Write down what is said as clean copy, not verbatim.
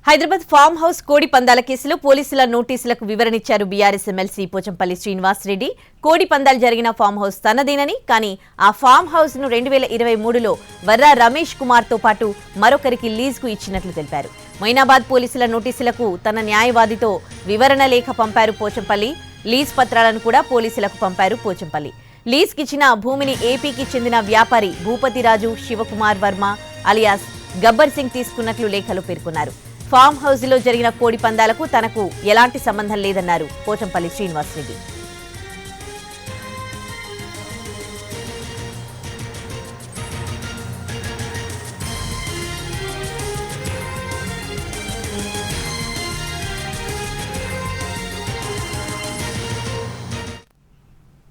Hyderabad farm house కోడి పందాల కేసులో పోలీసుల నోటీసులకు వివరణిచ్చారు బీఆర్ఎస్ ఎమ్మెల్సీ పోచంపల్లి శ్రీనివాస్ రెడ్డి. కోడి పందాలు జరిగిన ఫామ్ హౌస్ తనదేనని, కానీ ఆ ఫామ్ హౌస్ ను 2023లో వర్రా రమేష్ కుమార్ తో పాటు మరొకరికి లీజుకు ఇచ్చినట్లు తెలిపారు. మొయినాబాద్ పోలీసుల నోటీసులకు తన న్యాయవాదితో వివరణ లేఖ పంపారు పోచంపల్లి. లీజ్ పత్రాలను కూడా పోలీసులకు పంపారు పోచంపల్లి. లీజ్కిచ్చిన భూమిని ఏపీకి చెందిన వ్యాపారి భూపతిరాజు శివకుమార్ వర్మ అలియాస్ గబ్బర్ సింగ్ తీసుకున్నట్లు లేఖలో పేర్కొన్నారు. ఫామ్ హౌస్ లో జరిగిన కోడి పందాలకు తనకు ఎలాంటి సంబంధం లేదన్నారు పోచంపల్లి శ్రీనివాస్ రెడ్డి.